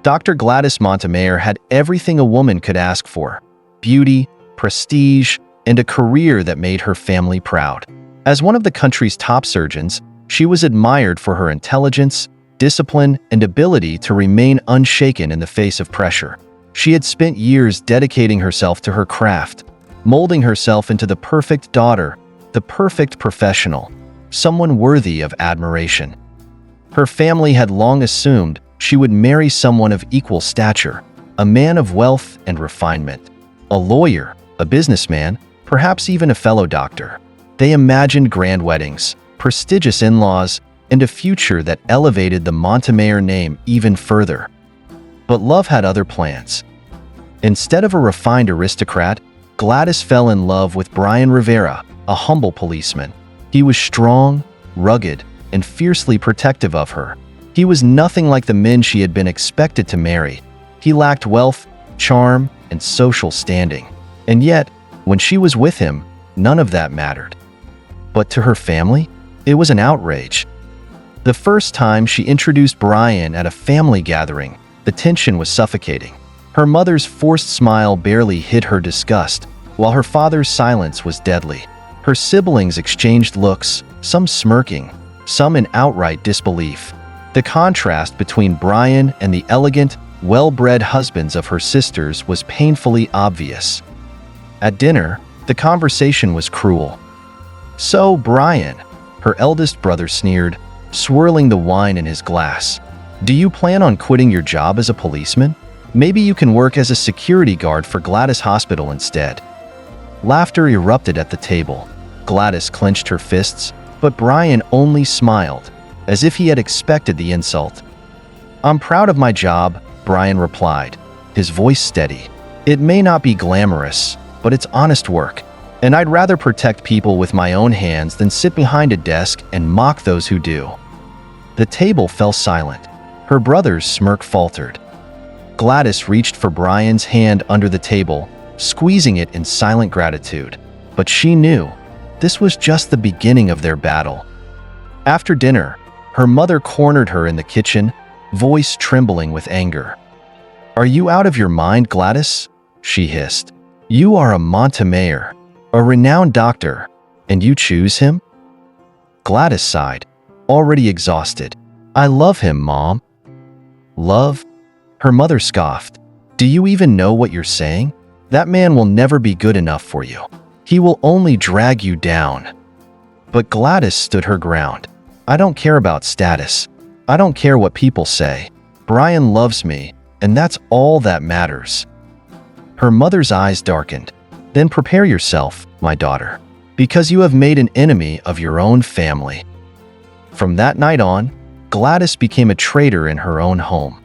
Dr. Gladys Montemayor had everything a woman could ask for: beauty, prestige, and a career that made her family proud. As one of the country's top surgeons, she was admired for her intelligence, discipline, and ability to remain unshaken in the face of pressure. She had spent years dedicating herself to her craft, molding herself into the perfect daughter, the perfect professional, someone worthy of admiration. Her family had long assumed she would marry someone of equal stature, a man of wealth and refinement, a lawyer, a businessman, perhaps even a fellow doctor. They imagined grand weddings, prestigious in-laws, and a future that elevated the Montemayor name even further. But love had other plans. Instead of a refined aristocrat, Gladys fell in love with Bryan Rivera, a humble policeman. He was strong, rugged, and fiercely protective of her. He was nothing like the men she had been expected to marry. He lacked wealth, charm, and social standing. And yet, when she was with him, none of that mattered. But to her family, it was an outrage. The first time she introduced Bryan at a family gathering, the tension was suffocating. Her mother's forced smile barely hid her disgust, while her father's silence was deadly. Her siblings exchanged looks, some smirking, some in outright disbelief. The contrast between Bryan and the elegant, well-bred husbands of her sisters was painfully obvious. At dinner, the conversation was cruel. "So, Bryan," her eldest brother sneered, swirling the wine in his glass, "do you plan on quitting your job as a policeman? Maybe you can work as a security guard for Gladys Hospital instead." Laughter erupted at the table. Gladys clenched her fists, but Bryan only smiled, as if he had expected the insult. "I'm proud of my job," Bryan replied, his voice steady. "It may not be glamorous, but it's honest work, and I'd rather protect people with my own hands than sit behind a desk and mock those who do." The table fell silent. Her brother's smirk faltered. Gladys reached for Bryan's hand under the table, squeezing it in silent gratitude. But she knew this was just the beginning of their battle. After dinner, her mother cornered her in the kitchen, voice trembling with anger. "Are you out of your mind, Gladys?" she hissed. "You are a Montemayor, a renowned doctor, and you choose him?" Gladys sighed, already exhausted. "I love him, Mom." "Love?" Her mother scoffed. "Do you even know what you're saying? That man will never be good enough for you. He will only drag you down." But Gladys stood her ground. "I don't care about status. I don't care what people say. Bryan loves me, and that's all that matters." Her mother's eyes darkened. "Then prepare yourself, my daughter, because you have made an enemy of your own family." From that night on, Gladys became a traitor in her own home.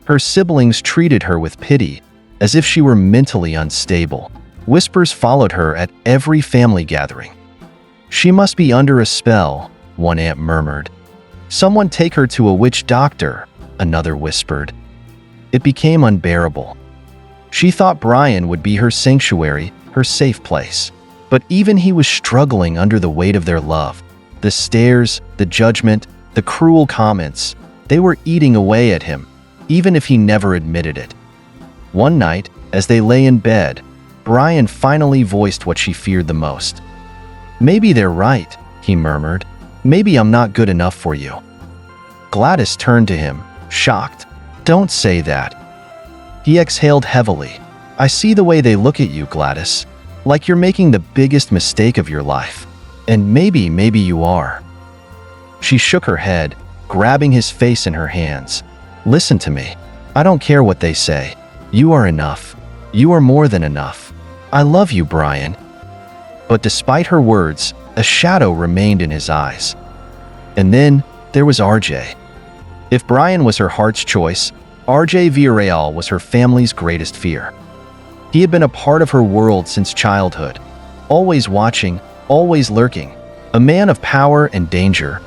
Her siblings treated her with pity, as if she were mentally unstable. Whispers followed her at every family gathering. "She must be under a spell," one aunt murmured. "Someone take her to a witch doctor," another whispered. It became unbearable. She thought Bryan would be her sanctuary, her safe place. But even he was struggling under the weight of their love. The stares, the judgment, the cruel comments, they were eating away at him, even if he never admitted it. One night, as they lay in bed, Bryan finally voiced what she feared the most. "Maybe they're right," he murmured. "Maybe I'm not good enough for you." Gladys turned to him, shocked. "Don't say that." He exhaled heavily. "I see the way they look at you, Gladys, like you're making the biggest mistake of your life. And maybe you are." She shook her head, grabbing his face in her hands. "Listen to me. I don't care what they say. You are enough. You are more than enough. I love you, Bryan." But despite her words, a shadow remained in his eyes. And then there was Arjay. If Bryan was her heart's choice, Arjay Villarreal was her family's greatest fear. He had been a part of her world since childhood, always watching, always lurking. A man of power and danger,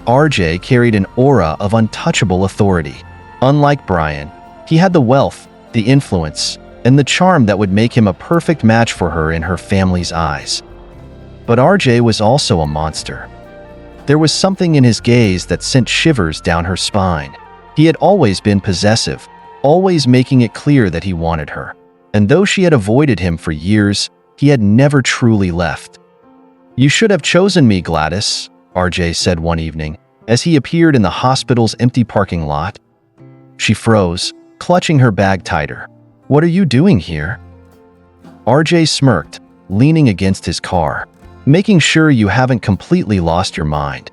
Arjay carried an aura of untouchable authority. Unlike Bryan, he had the wealth, the influence, and the charm that would make him a perfect match for her in her family's eyes. But Arjay was also a monster. There was something in his gaze that sent shivers down her spine. He had always been possessive, always making it clear that he wanted her. And though she had avoided him for years, he had never truly left. "You should have chosen me, Gladys," Arjay said one evening, as he appeared in the hospital's empty parking lot. She froze, clutching her bag tighter. "What are you doing here?" Arjay smirked, leaning against his car. "Making sure you haven't completely lost your mind."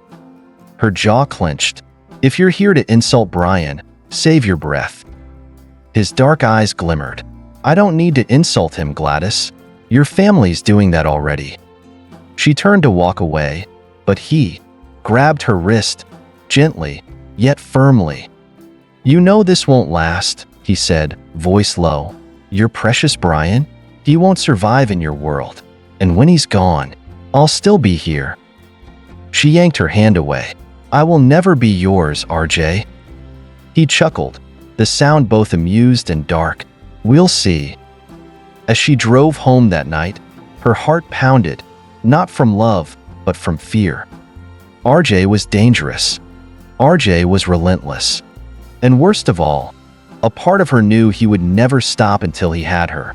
Her jaw clenched. "If you're here to insult Bryan, save your breath." His dark eyes glimmered. "I don't need to insult him, Gladys. Your family's doing that already." She turned to walk away, but he grabbed her wrist, gently, yet firmly. "You know this won't last," he said, voice low. "Your precious Bryan, he won't survive in your world. And when he's gone, I'll still be here." She yanked her hand away. "I will never be yours, Arjay." He chuckled, the sound both amused and dark. "We'll see." As she drove home that night, her heart pounded, not from love, but from fear. Arjay was dangerous. Arjay was relentless. And worst of all, a part of her knew he would never stop until he had her.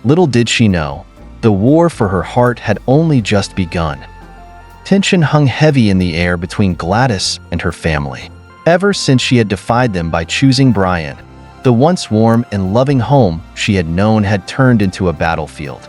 Little did she know, the war for her heart had only just begun. Tension hung heavy in the air between Gladys and her family. Ever since she had defied them by choosing Bryan, the once warm and loving home she had known had turned into a battlefield.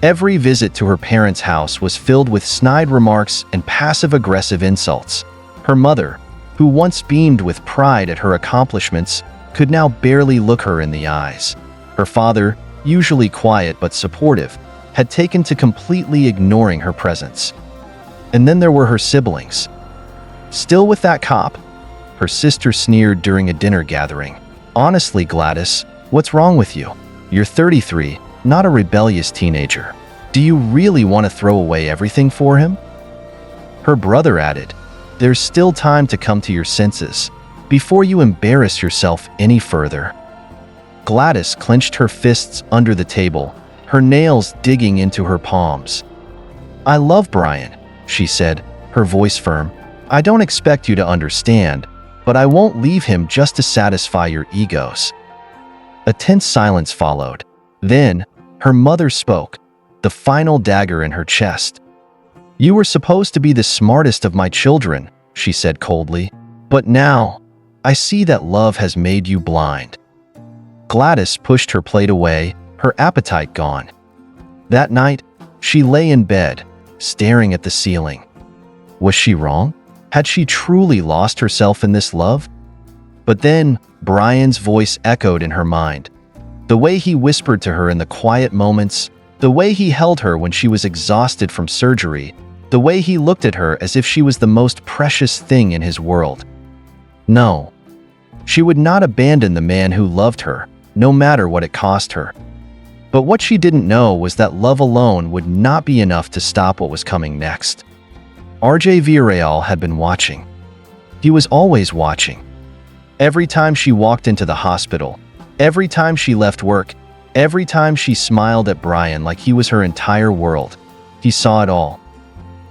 Every visit to her parents' house was filled with snide remarks and passive-aggressive insults. Her mother, who once beamed with pride at her accomplishments, could now barely look her in the eyes. Her father, usually quiet but supportive, had taken to completely ignoring her presence. And then there were her siblings. "Still with that cop?" her sister sneered during a dinner gathering. "Honestly, Gladys, what's wrong with you? You're 33, not a rebellious teenager. Do you really want to throw away everything for him?" Her brother added, "There's still time to come to your senses, before you embarrass yourself any further." Gladys clenched her fists under the table, her nails digging into her palms. "I love Bryan," she said, her voice firm. "I don't expect you to understand, but I won't leave him just to satisfy your egos." A tense silence followed. Then, her mother spoke, the final dagger in her chest. "You were supposed to be the smartest of my children," she said coldly, "but now, I see that love has made you blind." Gladys pushed her plate away, her appetite gone. That night, she lay in bed, staring at the ceiling. Was she wrong? Had she truly lost herself in this love? But then, Bryan's voice echoed in her mind. The way he whispered to her in the quiet moments, the way he held her when she was exhausted from surgery, the way he looked at her as if she was the most precious thing in his world. No, she would not abandon the man who loved her, no matter what it cost her. But what she didn't know was that love alone would not be enough to stop what was coming next. Arjay Villarreal had been watching. He was always watching. Every time she walked into the hospital, every time she left work, every time she smiled at Bryan like he was her entire world, he saw it all.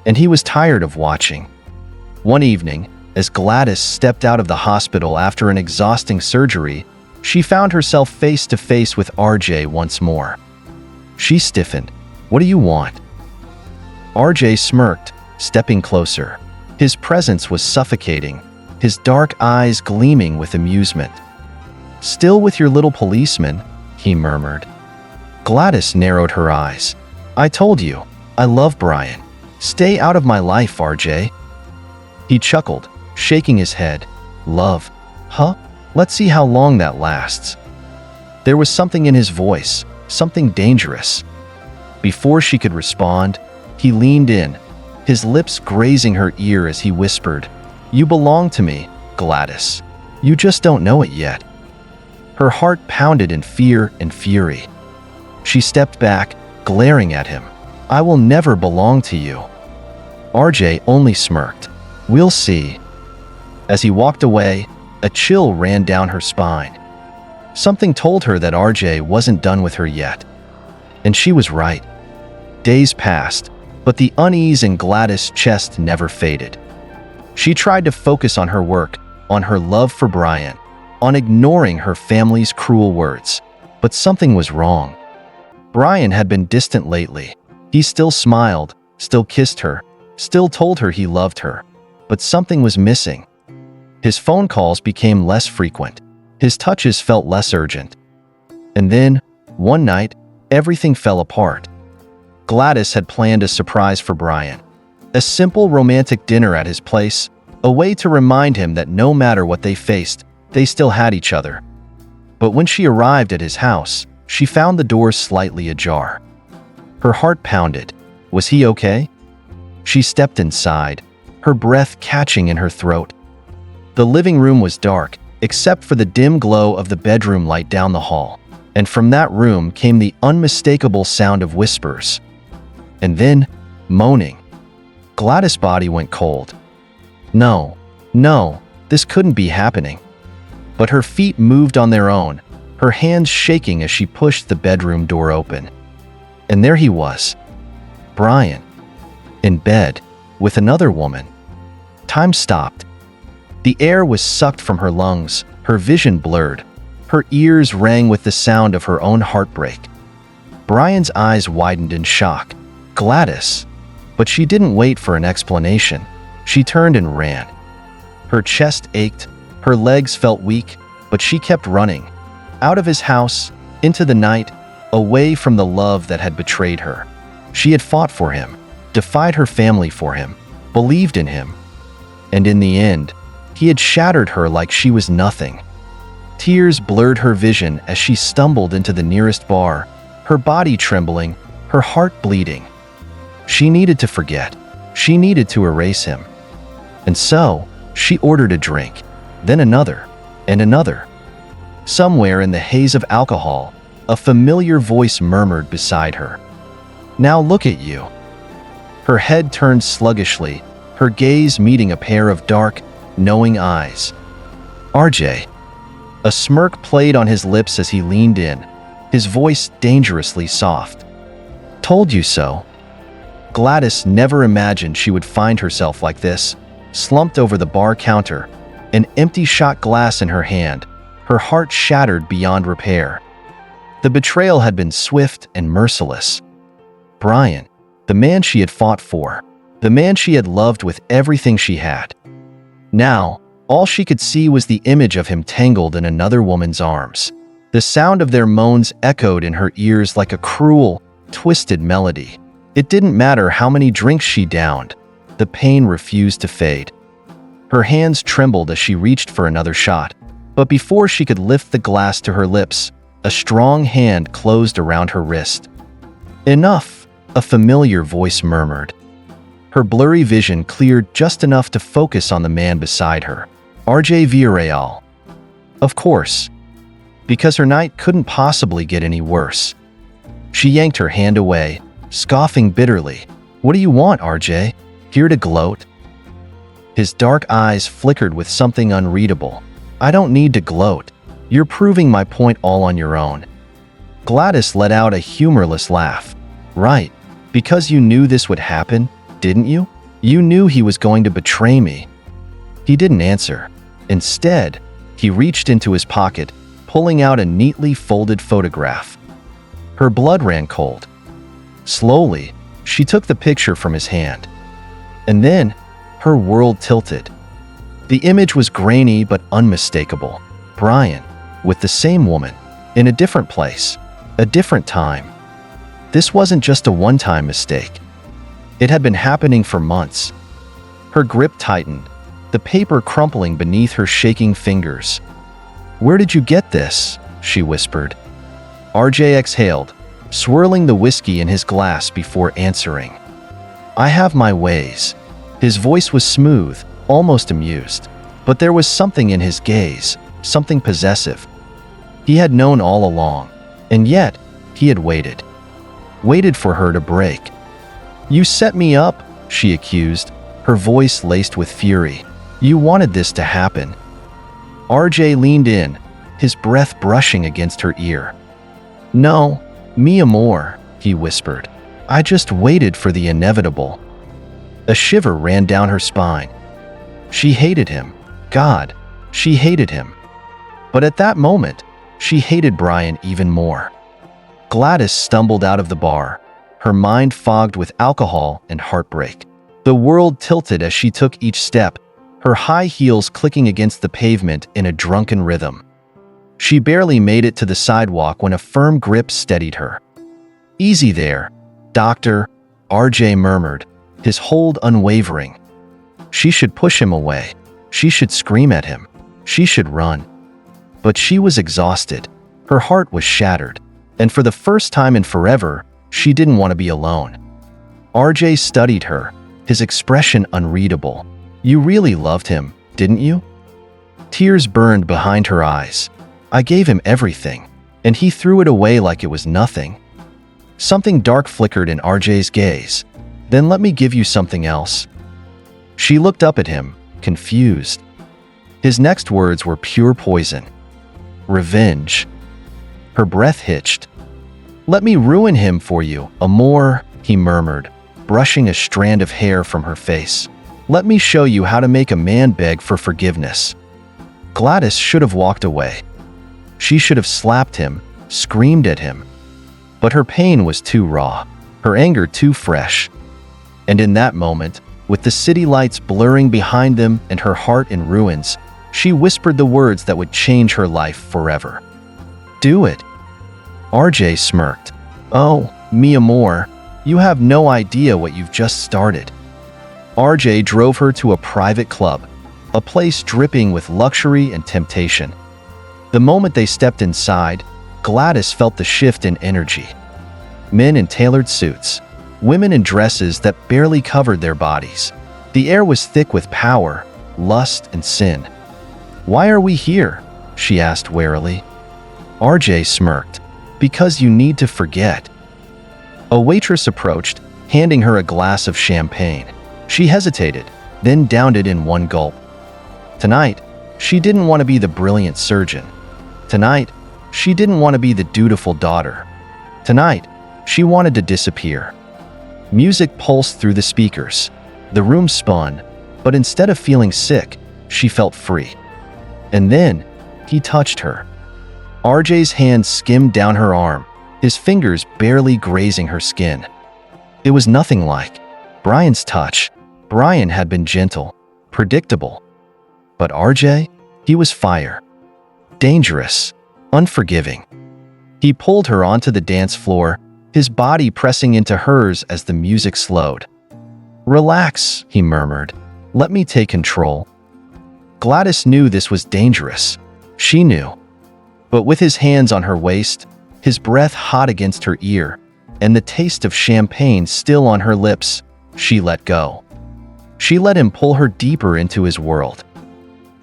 And he was tired of watching. One evening, as Gladys stepped out of the hospital after an exhausting surgery, she found herself face to face with Arjay once more. She stiffened. "What do you want?" Arjay smirked, stepping closer. His presence was suffocating, his dark eyes gleaming with amusement. "Still with your little policeman?" he murmured. Gladys narrowed her eyes. "I told you, I love Bryan. Stay out of my life, Arjay." He chuckled, shaking his head. "Love? Huh? Let's see how long that lasts." There was something in his voice, something dangerous. Before she could respond, he leaned in, his lips grazing her ear as he whispered, "You belong to me, Gladys. You just don't know it yet." Her heart pounded in fear and fury. She stepped back, glaring at him. "I will never belong to you." Arjay only smirked. "We'll see." As he walked away, a chill ran down her spine. Something told her that Arjay wasn't done with her yet. And she was right. Days passed, but the unease in Gladys' chest never faded. She tried to focus on her work, on her love for Bryan, on ignoring her family's cruel words. But something was wrong. Bryan had been distant lately. He still smiled, still kissed her, still told her he loved her. But something was missing. His phone calls became less frequent. His touches felt less urgent. And then, one night, everything fell apart. Gladys had planned a surprise for Bryan. A simple romantic dinner at his place, a way to remind him that no matter what they faced, they still had each other. But when she arrived at his house, she found the doors slightly ajar. Her heart pounded. Was he okay? She stepped inside, her breath catching in her throat. The living room was dark, except for the dim glow of the bedroom light down the hall, and from that room came the unmistakable sound of whispers. And then, moaning. Gladys' body went cold. No, this couldn't be happening. But her feet moved on their own, her hands shaking as she pushed the bedroom door open. And there he was, Bryan, in bed, with another woman. Time stopped. The air was sucked from her lungs, her vision blurred. Her ears rang with the sound of her own heartbreak. Bryan's eyes widened in shock. Gladys. But she didn't wait for an explanation. She turned and ran. Her chest ached, her legs felt weak, but she kept running. Out of his house, into the night, away from the love that had betrayed her. She had fought for him, defied her family for him, believed in him. And in the end, he had shattered her like she was nothing. Tears blurred her vision as she stumbled into the nearest bar, her body trembling, her heart bleeding. She needed to forget. She needed to erase him. And so, she ordered a drink, then another, and another. Somewhere in the haze of alcohol, a familiar voice murmured beside her. "Now look at you." Her head turned sluggishly, her gaze meeting a pair of dark, knowing eyes. "Arjay." A smirk played on his lips as he leaned in, his voice dangerously soft. "Told you so." Gladys never imagined she would find herself like this, slumped over the bar counter, an empty shot glass in her hand, her heart shattered beyond repair. The betrayal had been swift and merciless. Bryan, the man she had fought for, the man she had loved with everything she had. Now, all she could see was the image of him tangled in another woman's arms. The sound of their moans echoed in her ears like a cruel, twisted melody. It didn't matter how many drinks she downed, the pain refused to fade. Her hands trembled as she reached for another shot, but before she could lift the glass to her lips, a strong hand closed around her wrist. "Enough," a familiar voice murmured. Her blurry vision cleared just enough to focus on the man beside her, Arjay Villarreal. Of course, because her night couldn't possibly get any worse. She yanked her hand away, scoffing bitterly. "What do you want, Arjay? Here to gloat?" His dark eyes flickered with something unreadable. "I don't need to gloat. You're proving my point all on your own." Gladys let out a humorless laugh. "Right, because you knew this would happen, didn't you? You knew he was going to betray me." He didn't answer. Instead, he reached into his pocket, pulling out a neatly folded photograph. Her blood ran cold. Slowly, she took the picture from his hand. And then, her world tilted. The image was grainy but unmistakable. Bryan, with the same woman, in a different place, a different time. This wasn't just a one-time mistake. It had been happening for months. Her grip tightened, the paper crumpling beneath her shaking fingers. "Where did you get this?" she whispered. Arjay exhaled, swirling the whiskey in his glass before answering. "I have my ways." His voice was smooth, almost amused, but there was something in his gaze, something possessive. He had known all along, and yet he had waited. Waited for her to break. "You set me up," she accused, her voice laced with fury. "You wanted this to happen." Arjay leaned in, his breath brushing against her ear. "No, mi amor," he whispered. "I just waited for the inevitable." A shiver ran down her spine. She hated him. God, she hated him. But at that moment, she hated Bryan even more. Gladys stumbled out of the bar, her mind fogged with alcohol and heartbreak. The world tilted as she took each step, her high heels clicking against the pavement in a drunken rhythm. She barely made it to the sidewalk when a firm grip steadied her. "Easy there, doctor," Arjay murmured, his hold unwavering. She should push him away. She should scream at him. She should run. But she was exhausted. Her heart was shattered. And for the first time in forever, she didn't want to be alone. Arjay studied her, his expression unreadable. "You really loved him, didn't you?" Tears burned behind her eyes. "I gave him everything, and he threw it away like it was nothing." Something dark flickered in Arjay's gaze. "Then let me give you something else." She looked up at him, confused. His next words were pure poison. "Revenge." Her breath hitched. "Let me ruin him for you, amor," he murmured, brushing a strand of hair from her face. "Let me show you how to make a man beg for forgiveness." Gladys should have walked away. She should have slapped him, screamed at him. But her pain was too raw, her anger too fresh. And in that moment, with the city lights blurring behind them and her heart in ruins, she whispered the words that would change her life forever. "Do it." Arjay smirked. "Oh, mi amor, you have no idea what you've just started." Arjay drove her to a private club, a place dripping with luxury and temptation. The moment they stepped inside, Gladys felt the shift in energy. Men in tailored suits, women in dresses that barely covered their bodies. The air was thick with power, lust, and sin. "Why are we here?" she asked warily. Arjay smirked. "Because you need to forget." A waitress approached, handing her a glass of champagne. She hesitated, then downed it in one gulp. Tonight, she didn't want to be the brilliant surgeon. Tonight, she didn't want to be the dutiful daughter. Tonight, she wanted to disappear. Music pulsed through the speakers. The room spun, but instead of feeling sick, she felt free. And then, he touched her. Arjay's hand skimmed down her arm, his fingers barely grazing her skin. It was nothing like Bryan's touch. Bryan had been gentle, predictable. But Arjay, he was fire. Dangerous, unforgiving. He pulled her onto the dance floor, his body pressing into hers as the music slowed. "Relax," he murmured. "Let me take control." Gladys knew this was dangerous. She knew. But with his hands on her waist, his breath hot against her ear, and the taste of champagne still on her lips, she let go. She let him pull her deeper into his world.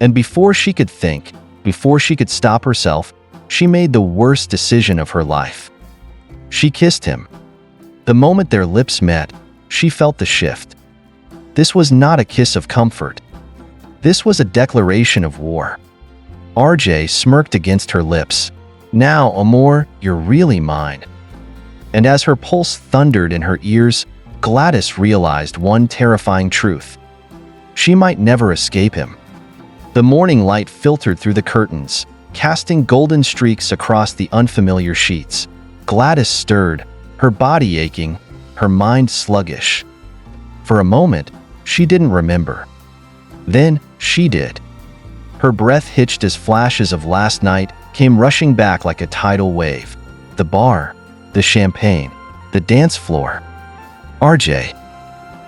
And before she could think, before she could stop herself, she made the worst decision of her life. She kissed him. The moment their lips met, she felt the shift. This was not a kiss of comfort. This was a declaration of war. Arjay smirked against her lips. "Now, amor, you're really mine." And as her pulse thundered in her ears, Gladys realized one terrifying truth. She might never escape him. The morning light filtered through the curtains, casting golden streaks across the unfamiliar sheets. Gladys stirred, her body aching, her mind sluggish. For a moment, she didn't remember. Then she did. Her breath hitched as flashes of last night came rushing back like a tidal wave. The bar, the champagne, the dance floor. Arjay.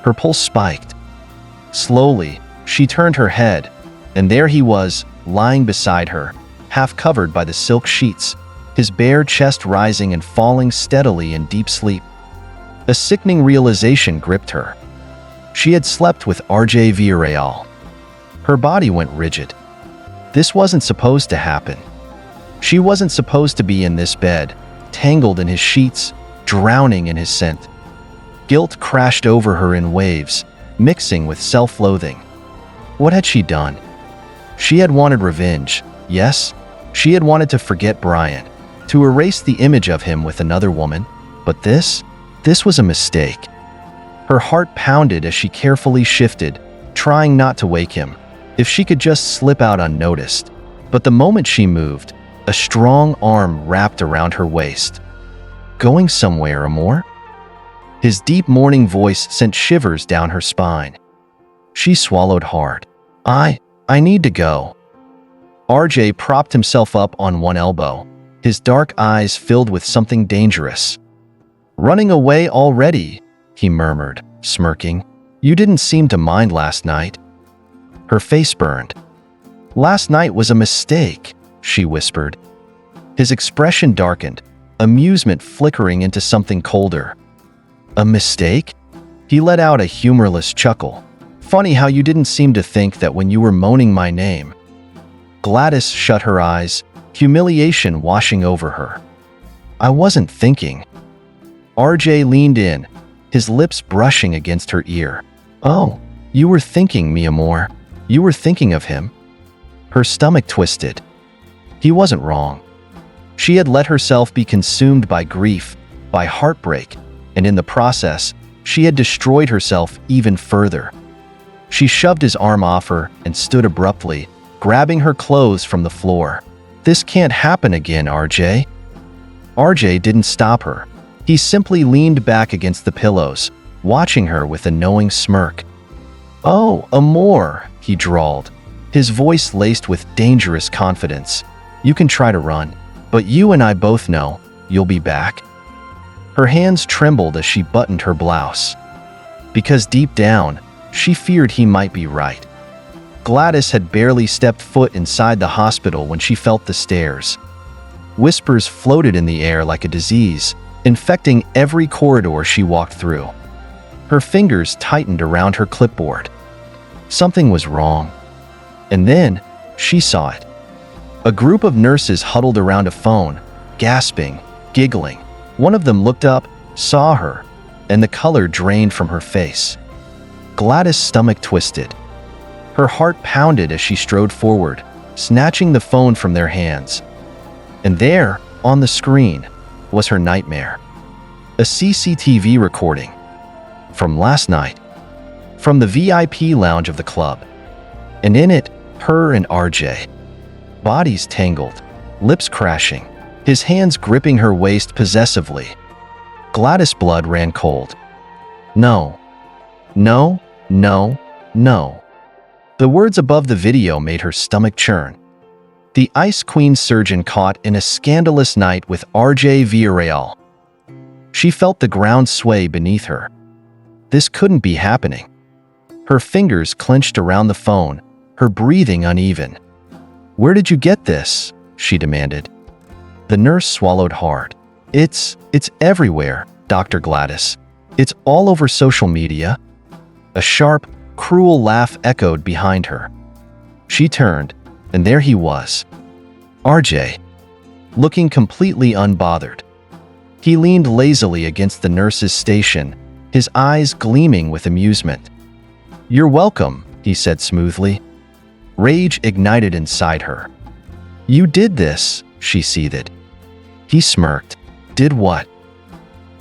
Her pulse spiked. Slowly, she turned her head, and there he was, lying beside her, half covered by the silk sheets, his bare chest rising and falling steadily in deep sleep. A sickening realization gripped her. She had slept with Arjay Villarreal. Her body went rigid. This wasn't supposed to happen. She wasn't supposed to be in this bed, tangled in his sheets, drowning in his scent. Guilt crashed over her in waves, mixing with self-loathing. What had she done? She had wanted revenge, yes. She had wanted to forget Bryan, to erase the image of him with another woman. But this was a mistake. Her heart pounded as she carefully shifted, trying not to wake him. If she could just slip out unnoticed. But the moment she moved, a strong arm wrapped around her waist. "Going somewhere, Amor?" His deep mourning voice sent shivers down her spine. She swallowed hard. I need to go." Arjay propped himself up on one elbow, his dark eyes filled with something dangerous. "Running away already?" he murmured, smirking. "You didn't seem to mind last night." Her face burned. "Last night was a mistake," she whispered. His expression darkened, amusement flickering into something colder. "A mistake?" He let out a humorless chuckle. "Funny how you didn't seem to think that when you were moaning my name." Gladys shut her eyes, humiliation washing over her. "I wasn't thinking." Arjay leaned in, his lips brushing against her ear. "Oh, you were thinking, mi amor. You were thinking of him." Her stomach twisted. He wasn't wrong. She had let herself be consumed by grief, by heartbreak, and in the process, she had destroyed herself even further. She shoved his arm off her and stood abruptly, grabbing her clothes from the floor. "This can't happen again, Arjay." Arjay didn't stop her. He simply leaned back against the pillows, watching her with a knowing smirk. "Oh, Amor," he drawled, his voice laced with dangerous confidence. "You can try to run, but you and I both know you'll be back." Her hands trembled as she buttoned her blouse. Because deep down, she feared he might be right. Gladys had barely stepped foot inside the hospital when she felt the stares. Whispers floated in the air like a disease, infecting every corridor she walked through. Her fingers tightened around her clipboard. Something was wrong. And then, she saw it. A group of nurses huddled around a phone, gasping, giggling. One of them looked up, saw her, and the color drained from her face. Gladys' stomach twisted. Her heart pounded as she strode forward, snatching the phone from their hands. And there, on the screen, was her nightmare. A CCTV recording. From last night. From the VIP lounge of the club. And in it, her and Arjay. Bodies tangled, lips crashing, his hands gripping her waist possessively. Gladys' blood ran cold. No. No, no, no. The words above the video made her stomach churn. The Ice Queen surgeon caught in a scandalous night with Arjay Villarreal. She felt the ground sway beneath her. This couldn't be happening. Her fingers clenched around the phone, her breathing uneven. "Where did you get this?" she demanded. The nurse swallowed hard. It's everywhere, Dr. Gladys. It's all over social media." A sharp, cruel laugh echoed behind her. She turned, and there he was. Arjay, looking completely unbothered. He leaned lazily against the nurse's station, his eyes gleaming with amusement. "You're welcome," he said smoothly. Rage ignited inside her. "You did this," she seethed. He smirked. "Did what?"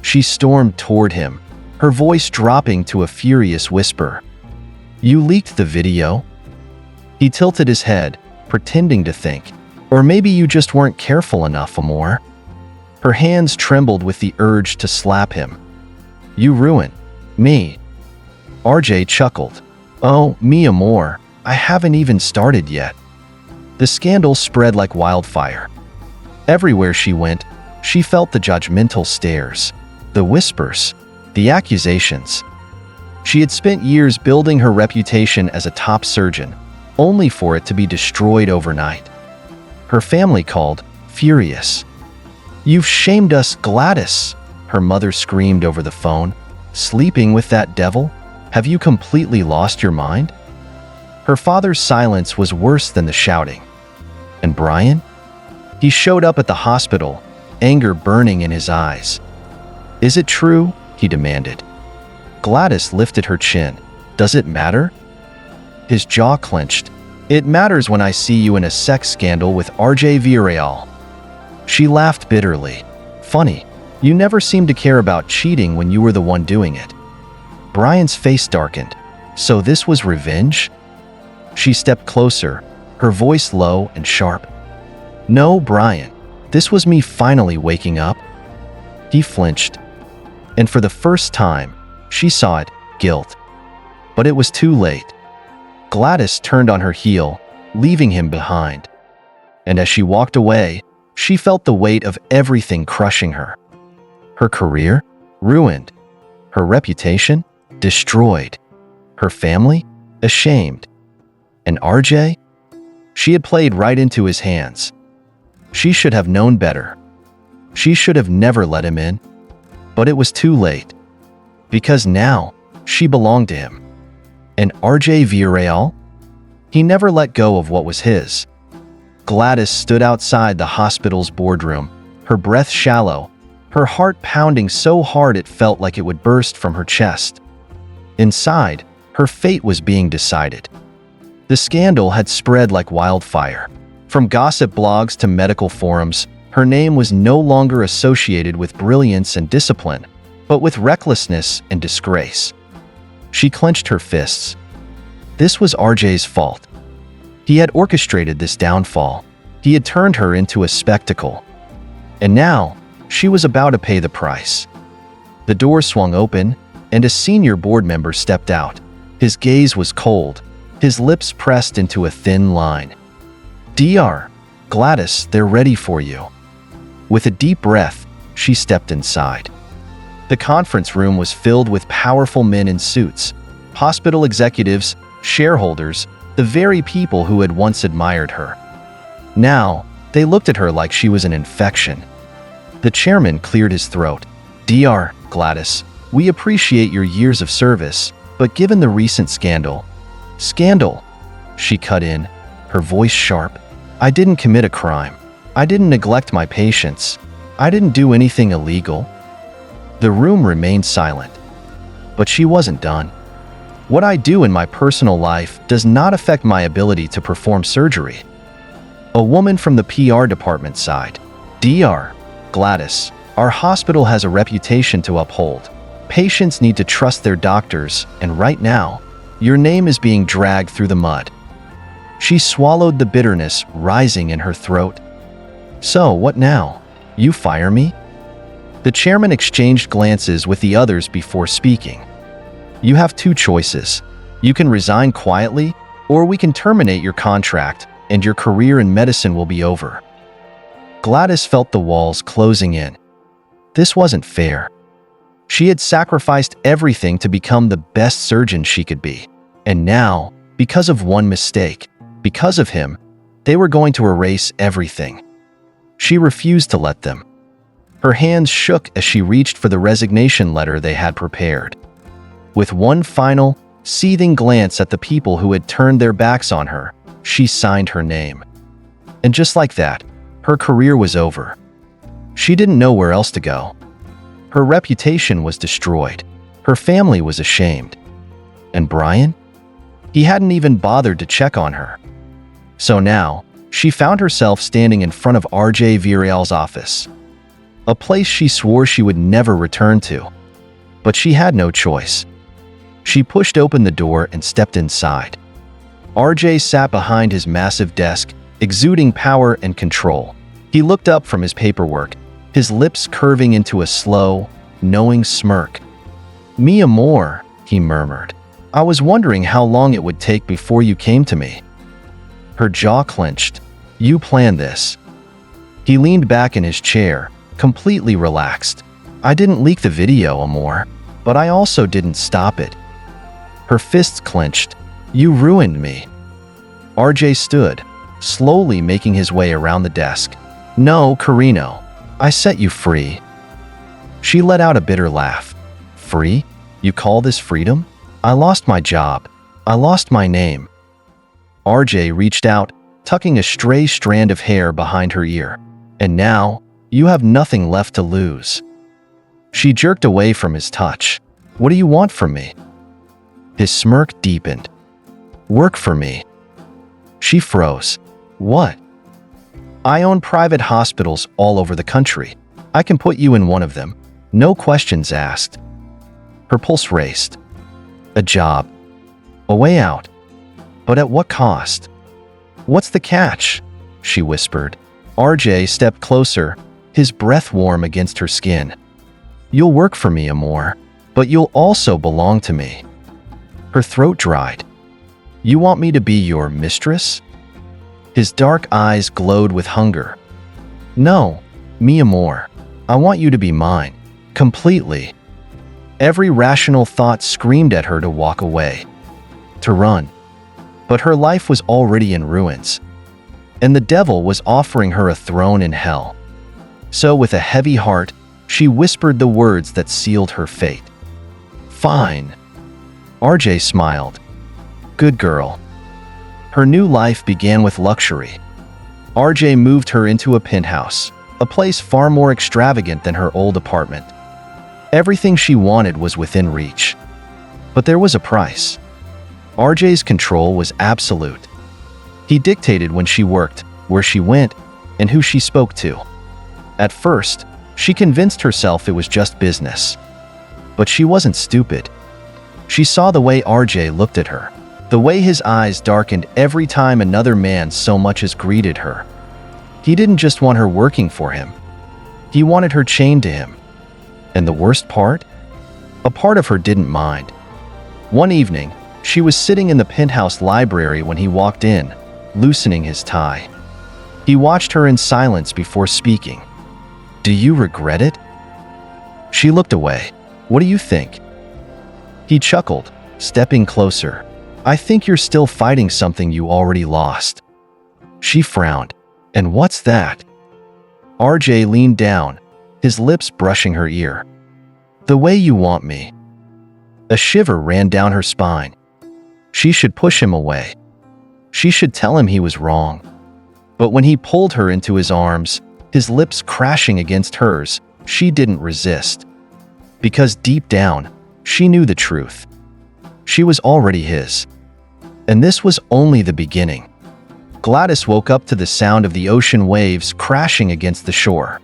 She stormed toward him, her voice dropping to a furious whisper. "You leaked the video?" He tilted his head, pretending to think. "Or maybe you just weren't careful enough, Amor." Her hands trembled with the urge to slap him. "You ruined me." Arjay chuckled. "Oh, mi amor, I haven't even started yet." The scandal spread like wildfire. Everywhere she went, she felt the judgmental stares, the whispers, the accusations. She had spent years building her reputation as a top surgeon, only for it to be destroyed overnight. Her family called, furious. "You've shamed us, Gladys," her mother screamed over the phone. "Sleeping with that devil? Have you completely lost your mind?" Her father's silence was worse than the shouting. And Bryan? He showed up at the hospital, anger burning in his eyes. "Is it true?" he demanded. Gladys lifted her chin. "Does it matter?" His jaw clenched. "It matters when I see you in a sex scandal with Arjay Villarreal." She laughed bitterly. "Funny, you never seemed to care about cheating when you were the one doing it." Bryan's face darkened. "So this was revenge?" She stepped closer, her voice low and sharp. "No, Bryan. This was me finally waking up." He flinched, and for the first time, she saw it, guilt. But it was too late. Gladys turned on her heel, leaving him behind. And as she walked away, she felt the weight of everything crushing her. Her career? Ruined. Her reputation? Destroyed. Her family? Ashamed. And Arjay? She had played right into his hands. She should have known better. She should have never let him in. But it was too late. Because now, she belonged to him. And Arjay Villarreal? He never let go of what was his. Gladys stood outside the hospital's boardroom, her breath shallow, her heart pounding so hard it felt like it would burst from her chest. Inside, her fate was being decided. The scandal had spread like wildfire. From gossip blogs to medical forums, her name was no longer associated with brilliance and discipline, but with recklessness and disgrace. She clenched her fists. This was Arjay's fault. He had orchestrated this downfall. He had turned her into a spectacle. And now, she was about to pay the price. The door swung open, and a senior board member stepped out. His gaze was cold, his lips pressed into a thin line. "Dr. Gladys, they're ready for you." With a deep breath, she stepped inside. The conference room was filled with powerful men in suits, hospital executives, shareholders, the very people who had once admired her. Now, they looked at her like she was an infection. The chairman cleared his throat. "Dr. Gladys, we appreciate your years of service, but given the recent scandal..." "Scandal?" She cut in, her voice sharp. "I didn't commit a crime. I didn't neglect my patients. I didn't do anything illegal." The room remained silent. But she wasn't done. "What I do in my personal life does not affect my ability to perform surgery." A woman from the PR department sighed. "Dr. Gladys, our hospital has a reputation to uphold. Patients need to trust their doctors, and right now, your name is being dragged through the mud." She swallowed the bitterness rising in her throat. "So, what now? You fire me?" The chairman exchanged glances with the others before speaking. "You have two choices. You can resign quietly, or we can terminate your contract, and your career in medicine will be over." Gladys felt the walls closing in. This wasn't fair. She had sacrificed everything to become the best surgeon she could be. And now, because of one mistake, because of him, they were going to erase everything. She refused to let them. Her hands shook as she reached for the resignation letter they had prepared. With one final, seething glance at the people who had turned their backs on her, she signed her name. And just like that, her career was over. She didn't know where else to go. Her reputation was destroyed. Her family was ashamed. And Bryan? He hadn't even bothered to check on her. So now, she found herself standing in front of Arjay Villarreal's office. A place she swore she would never return to. But she had no choice. She pushed open the door and stepped inside. Arjay sat behind his massive desk, exuding power and control. He looked up from his paperwork, his lips curving into a slow, knowing smirk. "Mi amor," he murmured. "I was wondering how long it would take before you came to me." Her jaw clenched. "You planned this." He leaned back in his chair, completely relaxed. "I didn't leak the video, amor, but I also didn't stop it." Her fists clenched. "You ruined me." Arjay stood, slowly making his way around the desk. "No, Carino, I set you free." She let out a bitter laugh. "Free? You call this freedom? I lost my job. I lost my name." Arjay reached out, tucking a stray strand of hair behind her ear. "And now, you have nothing left to lose." She jerked away from his touch. "What do you want from me?" His smirk deepened. "Work for me." She froze. "What?" "I own private hospitals all over the country. I can put you in one of them. No questions asked." Her pulse raced. A job. A way out. But at what cost? "What's the catch?" she whispered. Arjay stepped closer, his breath warm against her skin. "You'll work for me, Amor, but you'll also belong to me." Her throat dried. "You want me to be your mistress?" His dark eyes glowed with hunger. "No, mi amor. I want you to be mine, completely." Every rational thought screamed at her to walk away, to run. But her life was already in ruins, and the devil was offering her a throne in hell. So with a heavy heart, she whispered the words that sealed her fate. "Fine." Arjay smiled. "Good girl." Her new life began with luxury. Arjay moved her into a penthouse, a place far more extravagant than her old apartment. Everything she wanted was within reach. But there was a price. Arjay's control was absolute. He dictated when she worked, where she went, and who she spoke to. At first, she convinced herself it was just business. But she wasn't stupid. She saw the way Arjay looked at her, the way his eyes darkened every time another man so much as greeted her. He didn't just want her working for him. He wanted her chained to him. And the worst part? A part of her didn't mind. One evening, she was sitting in the penthouse library when he walked in, loosening his tie. He watched her in silence before speaking. "Do you regret it?" She looked away. "What do you think?" He chuckled, stepping closer. "I think you're still fighting something you already lost." She frowned. "And what's that?" Arjay leaned down, his lips brushing her ear. "The way you want me." A shiver ran down her spine. She should push him away. She should tell him he was wrong. But when he pulled her into his arms, his lips crashing against hers, she didn't resist. Because deep down, she knew the truth. She was already his. And this was only the beginning. Gladys woke up to the sound of the ocean waves crashing against the shore.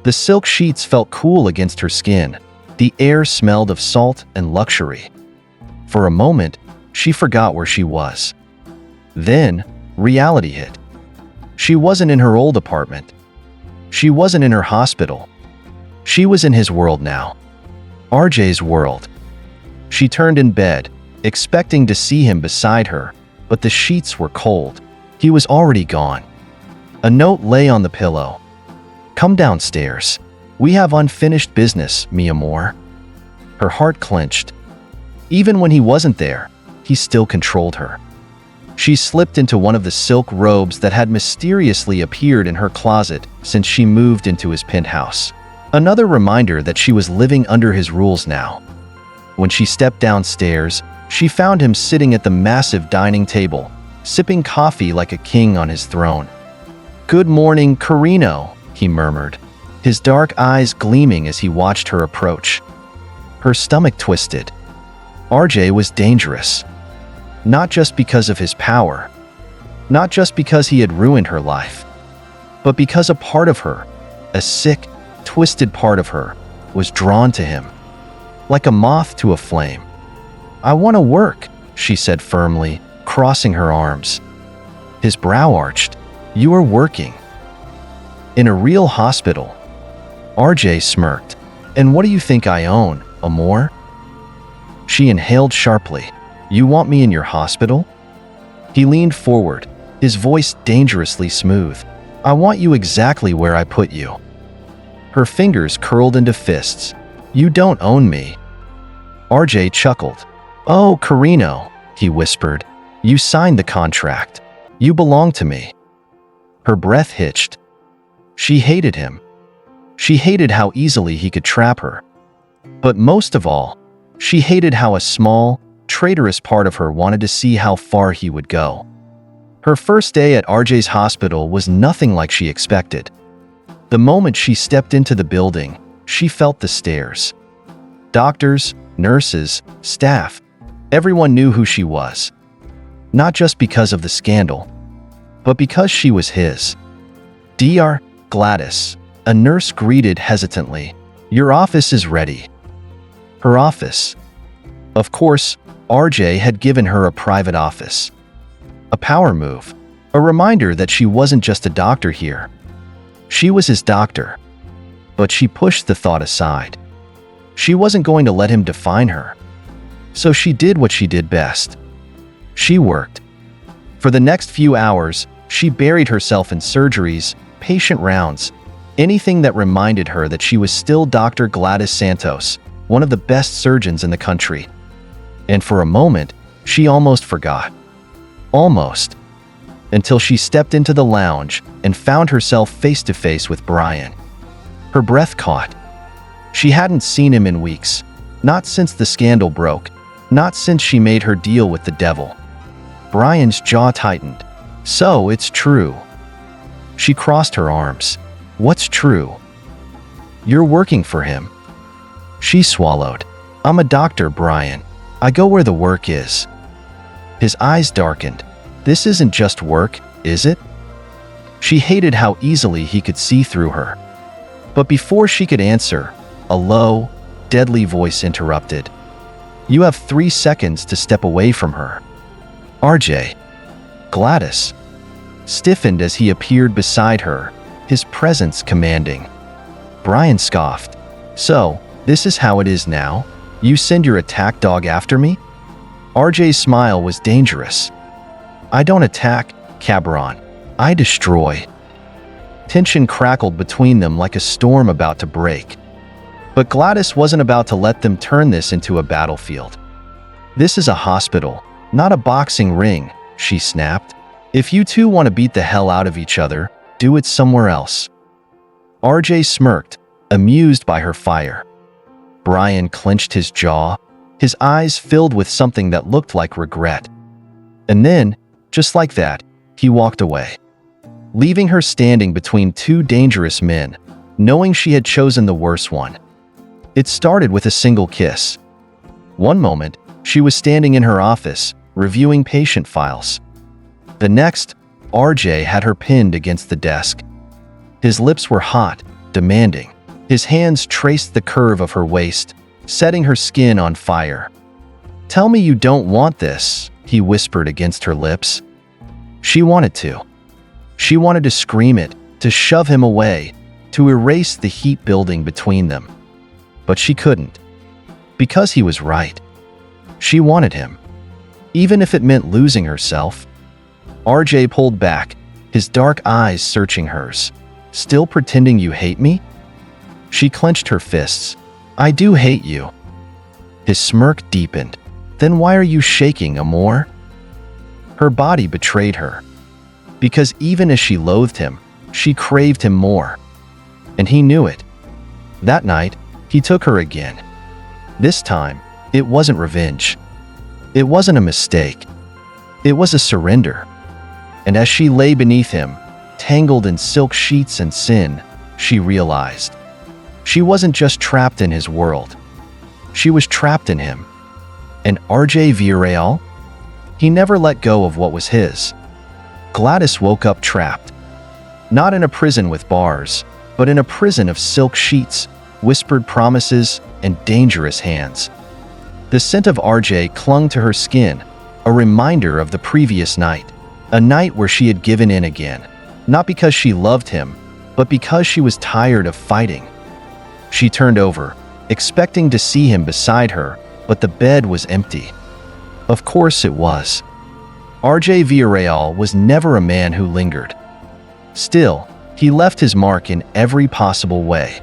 The silk sheets felt cool against her skin. The air smelled of salt and luxury. For a moment, she forgot where she was. Then, reality hit. She wasn't in her old apartment. She wasn't in her hospital. She was in his world now. Arjay's world. She turned in bed, expecting to see him beside her, but the sheets were cold. He was already gone. A note lay on the pillow. "Come downstairs. We have unfinished business, mi amor." Her heart clenched. Even when he wasn't there, he still controlled her. She slipped into one of the silk robes that had mysteriously appeared in her closet since she moved into his penthouse. Another reminder that she was living under his rules now. When she stepped downstairs, she found him sitting at the massive dining table, sipping coffee like a king on his throne. "Good morning, Carino," he murmured, his dark eyes gleaming as he watched her approach. Her stomach twisted. Arjay was dangerous. Not just because of his power, not just because he had ruined her life, but because a part of her, a sick, twisted part of her, was drawn to him, like a moth to a flame. "I want to work," she said firmly, crossing her arms. His brow arched. "You are working?" "In a real hospital." Arjay smirked. "And what do you think I own, amor?" She inhaled sharply. "You want me in your hospital?" He leaned forward, his voice dangerously smooth. "I want you exactly where I put you." Her fingers curled into fists. "You don't own me." Arjay chuckled. "Oh, Carino," he whispered. "You signed the contract. You belong to me." Her breath hitched. She hated him. She hated how easily he could trap her. But most of all, she hated how a small, traitorous part of her wanted to see how far he would go. Her first day at Arjay's hospital was nothing like she expected. The moment she stepped into the building, she felt the stares. Doctors, nurses, staff, everyone knew who she was. Not just because of the scandal, but because she was his. "Dr. Gladys," a nurse greeted hesitantly. "Your office is ready." Her office. Of course, Arjay had given her a private office. A power move. A reminder that she wasn't just a doctor here. She was his doctor. But she pushed the thought aside. She wasn't going to let him define her. So she did what she did best. She worked. For the next few hours, she buried herself in surgeries, patient rounds, anything that reminded her that she was still Dr. Gladys Santos, one of the best surgeons in the country. And for a moment, she almost forgot. Almost. Until she stepped into the lounge and found herself face to face with Bryan. Her breath caught. She hadn't seen him in weeks, not since the scandal broke, not since she made her deal with the devil. Bryan's jaw tightened. So it's true. She crossed her arms. What's true? You're working for him. She swallowed. I'm a doctor, Bryan. I go where the work is. His eyes darkened. This isn't just work, is it? She hated how easily he could see through her. But before she could answer, a low, deadly voice interrupted. You have 3 seconds to step away from her. Arjay. Gladys. Stiffened as he appeared beside her, his presence commanding. Bryan scoffed. So, this is how it is now? You send your attack dog after me? Arjay's smile was dangerous. I don't attack, Cabron. I destroy. Tension crackled between them like a storm about to break. But Gladys wasn't about to let them turn this into a battlefield. This is a hospital, not a boxing ring, she snapped. If you two want to beat the hell out of each other, do it somewhere else. Arjay smirked, amused by her fire. Bryan clenched his jaw, his eyes filled with something that looked like regret. And then, just like that, he walked away, leaving her standing between 2 dangerous men, knowing she had chosen the worse one. It started with a single kiss. One moment, she was standing in her office, reviewing patient files. The next, Arjay had her pinned against the desk. His lips were hot, demanding. His hands traced the curve of her waist, setting her skin on fire. Tell me you don't want this, he whispered against her lips. She wanted to. She wanted to scream it, to shove him away, to erase the heat building between them. But she couldn't. Because he was right. She wanted him. Even if it meant losing herself. Arjay pulled back, his dark eyes searching hers. Still pretending you hate me? She clenched her fists. I do hate you. His smirk deepened. Then why are you shaking, Amor? Her body betrayed her. Because even as she loathed him, she craved him more. And he knew it. That night, he took her again. This time, it wasn't revenge. It wasn't a mistake. It was a surrender. And as she lay beneath him, tangled in silk sheets and sin, she realized. She wasn't just trapped in his world. She was trapped in him. And Arjay Villarreal? He never let go of what was his. Gladys woke up trapped. Not in a prison with bars, but in a prison of silk sheets, whispered promises, and dangerous hands. The scent of Arjay clung to her skin, a reminder of the previous night, a night where she had given in again, not because she loved him, but because she was tired of fighting. She turned over, expecting to see him beside her, but the bed was empty. Of course it was. Arjay Villarreal was never a man who lingered. Still, he left his mark in every possible way.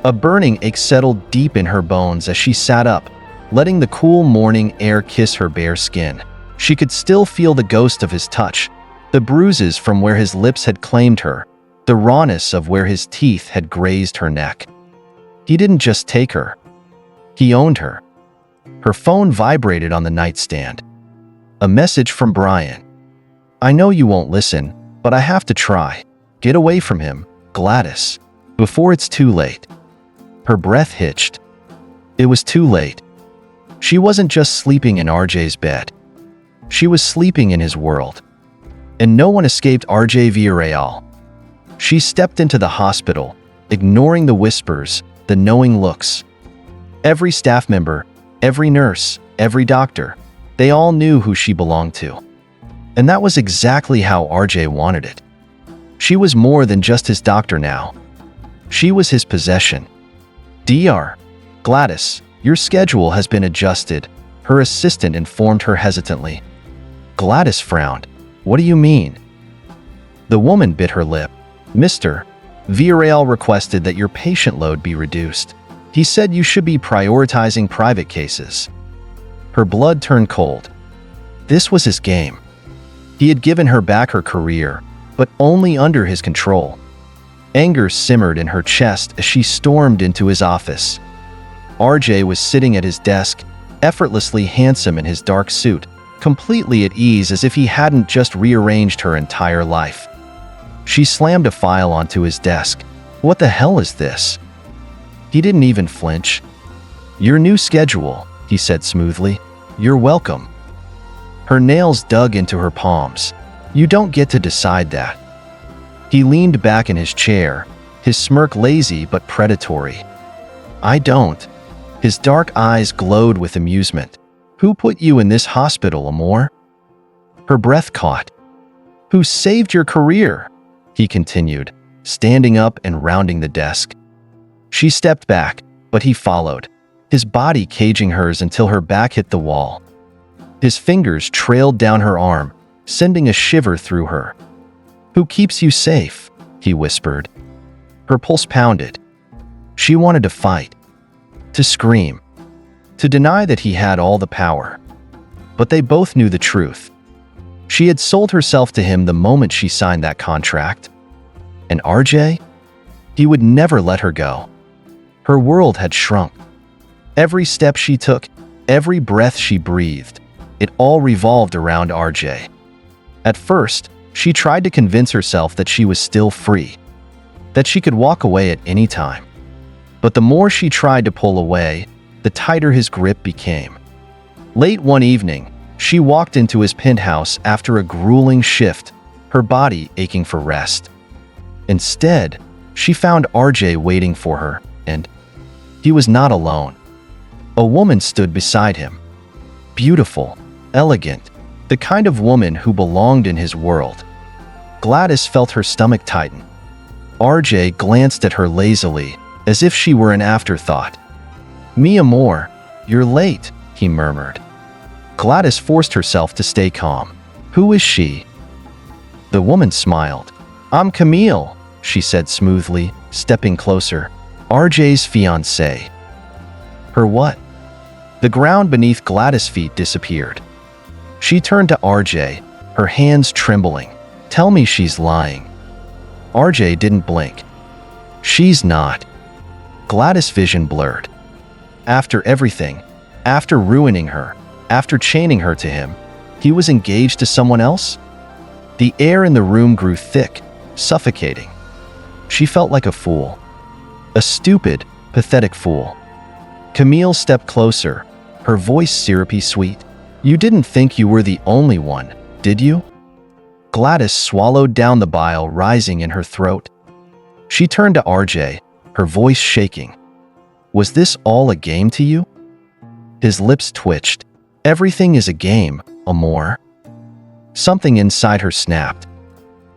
A burning ache settled deep in her bones as she sat up, letting the cool morning air kiss her bare skin. She could still feel the ghost of his touch, the bruises from where his lips had claimed her, the rawness of where his teeth had grazed her neck. He didn't just take her. He owned her. Her phone vibrated on the nightstand. A message from Bryan. I know you won't listen, but I have to try. Get away from him, Gladys, before it's too late. Her breath hitched. It was too late. She wasn't just sleeping in Arjay's bed. She was sleeping in his world. And no one escaped Arjay Villarreal. She stepped into the hospital, ignoring the whispers, the knowing looks. Every staff member, every nurse, every doctor, they all knew who she belonged to. And that was exactly how Arjay wanted it. She was more than just his doctor now. She was his possession. Dr. Gladys, your schedule has been adjusted, her assistant informed her hesitantly. Gladys frowned. What do you mean? The woman bit her lip. Mr. Villarreal requested that your patient load be reduced. He said you should be prioritizing private cases. Her blood turned cold. This was his game. He had given her back her career, but only under his control. Anger simmered in her chest as she stormed into his office. Arjay was sitting at his desk, effortlessly handsome in his dark suit, completely at ease as if he hadn't just rearranged her entire life. She slammed a file onto his desk. What the hell is this? He didn't even flinch. Your new schedule, he said smoothly. You're welcome. Her nails dug into her palms. You don't get to decide that. He leaned back in his chair, his smirk lazy but predatory. I don't. His dark eyes glowed with amusement. Who put you in this hospital, Amor? Her breath caught. Who saved your career? He continued, standing up and rounding the desk. She stepped back, but he followed, his body caging hers until her back hit the wall. His fingers trailed down her arm, sending a shiver through her. Who keeps you safe? He whispered. Her pulse pounded. She wanted to fight, to scream, to deny that he had all the power. But they both knew the truth. She had sold herself to him the moment she signed that contract. And Arjay? He would never let her go. Her world had shrunk. Every step she took, every breath she breathed, it all revolved around Arjay. At first, she tried to convince herself that she was still free, that she could walk away at any time. But the more she tried to pull away, the tighter his grip became. Late one evening, she walked into his penthouse after a grueling shift, her body aching for rest. Instead, she found Arjay waiting for her, and he was not alone. A woman stood beside him. Beautiful, elegant, the kind of woman who belonged in his world. Gladys felt her stomach tighten. Arjay glanced at her lazily, as if she were an afterthought. Mi amor, you're late, he murmured. Gladys forced herself to stay calm. Who is she? The woman smiled. I'm Camille, she said smoothly, stepping closer. Arjay's fiancée. Her what? The ground beneath Gladys' feet disappeared. She turned to Arjay, her hands trembling. Tell me she's lying. Arjay didn't blink. She's not. Gladys' vision blurred. After everything, after ruining her, after chaining her to him, he was engaged to someone else? The air in the room grew thick, suffocating. She felt like a fool. A stupid, pathetic fool. Camille stepped closer, her voice syrupy sweet. You didn't think you were the only one, did you? Gladys swallowed down the bile rising in her throat. She turned to Arjay, her voice shaking. Was this all a game to you? His lips twitched. Everything is a game, Amor. Something inside her snapped.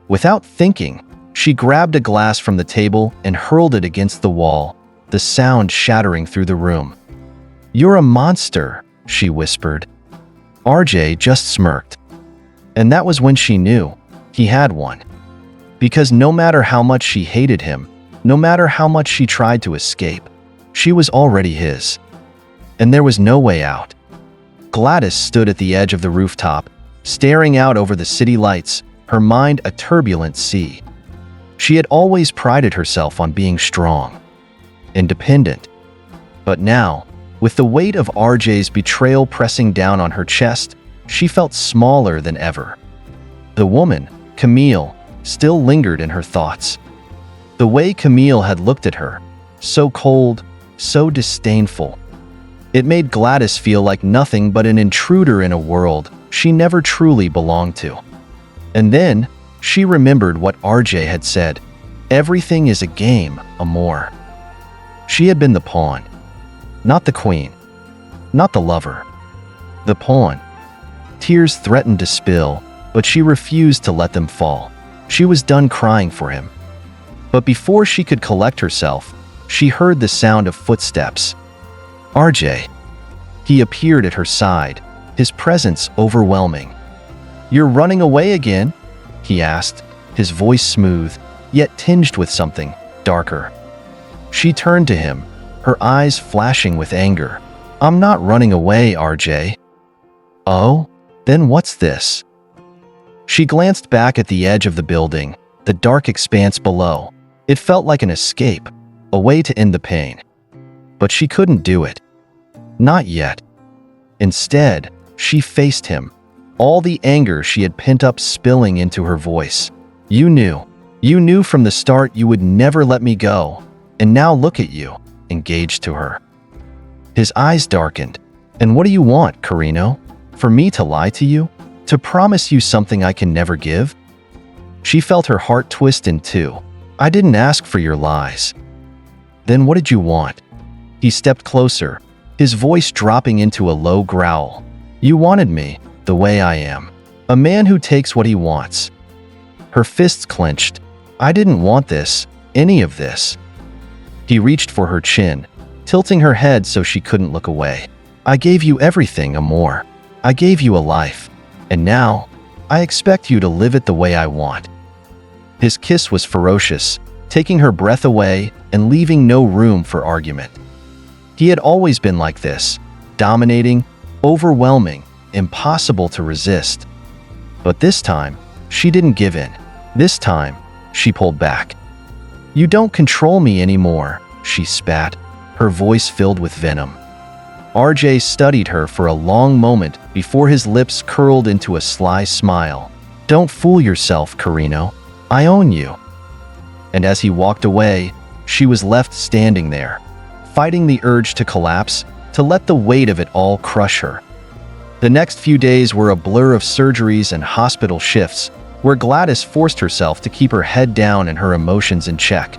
Without thinking, she grabbed a glass from the table and hurled it against the wall, the sound shattering through the room. You're a monster, she whispered. Arjay just smirked. And that was when she knew he had one. Because no matter how much she hated him, no matter how much she tried to escape, she was already his. And there was no way out. Gladys stood at the edge of the rooftop, staring out over the city lights, her mind a turbulent sea. She had always prided herself on being strong, independent. But now, with the weight of Arjay's betrayal pressing down on her chest, she felt smaller than ever. The woman, Camille, still lingered in her thoughts. The way Camille had looked at her, so cold, so disdainful. It made Gladys feel like nothing but an intruder in a world she never truly belonged to. And then, she remembered what Arjay had said. Everything is a game, Amor. She had been the pawn. Not the queen. Not the lover. The pawn. Tears threatened to spill, but she refused to let them fall. She was done crying for him. But before she could collect herself, she heard the sound of footsteps. Arjay. He appeared at her side, his presence overwhelming. "You're running away again?" he asked, his voice smooth, yet tinged with something darker. She turned to him, her eyes flashing with anger. "I'm not running away, Arjay." "Oh? Then what's this?" She glanced back at the edge of the building, the dark expanse below. It felt like an escape, a way to end the pain. But she couldn't do it. Not yet. Instead, she faced him, all the anger she had pent up spilling into her voice. You knew from the start you would never let me go, and now look at you," engaged to her. His eyes darkened. "And what do you want, Carino? For me to lie to you? To promise you something I can never give?" She felt her heart twist in two. "I didn't ask for your lies." "Then what did you want?" He stepped closer, his voice dropping into a low growl. "You wanted me, the way I am. A man who takes what he wants." Her fists clenched. "I didn't want this, any of this." He reached for her chin, tilting her head so she couldn't look away. "I gave you everything, Amor. I gave you a life. And now, I expect you to live it the way I want." His kiss was ferocious, taking her breath away and leaving no room for argument. He had always been like this, dominating, overwhelming, impossible to resist. But this time, she didn't give in. This time, she pulled back. "You don't control me anymore," she spat, her voice filled with venom. Arjay studied her for a long moment before his lips curled into a sly smile. "Don't fool yourself, Carino. I own you." And as he walked away, she was left standing there, fighting the urge to collapse, to let the weight of it all crush her. The next few days were a blur of surgeries and hospital shifts, where Gladys forced herself to keep her head down and her emotions in check.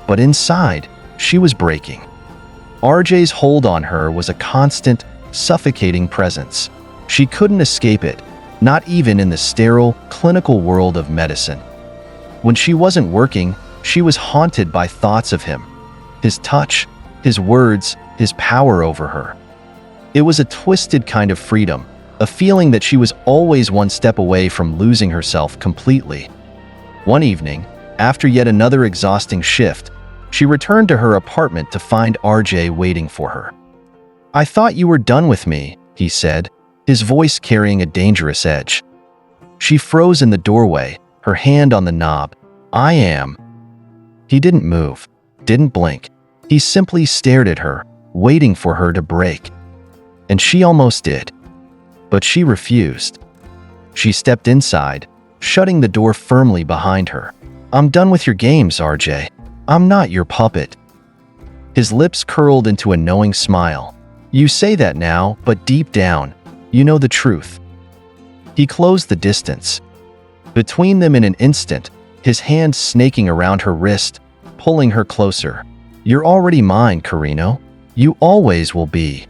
But inside, she was breaking. Arjay's hold on her was a constant, suffocating presence. She couldn't escape it, not even in the sterile, clinical world of medicine. When she wasn't working, she was haunted by thoughts of him, his touch, his words, his power over her. It was a twisted kind of freedom, a feeling that she was always one step away from losing herself completely. One evening, after yet another exhausting shift, she returned to her apartment to find Arjay waiting for her. "I thought you were done with me," he said, his voice carrying a dangerous edge. She froze in the doorway, her hand on the knob. "I am." He didn't move, didn't blink. He simply stared at her, waiting for her to break. And she almost did. But she refused. She stepped inside, shutting the door firmly behind her. "I'm done with your games, Arjay. I'm not your puppet." His lips curled into a knowing smile. "You say that now, but deep down, you know the truth." He closed the distance. Between them in an instant, his hand snaking around her wrist, pulling her closer. "You're already mine, Carino. You always will be."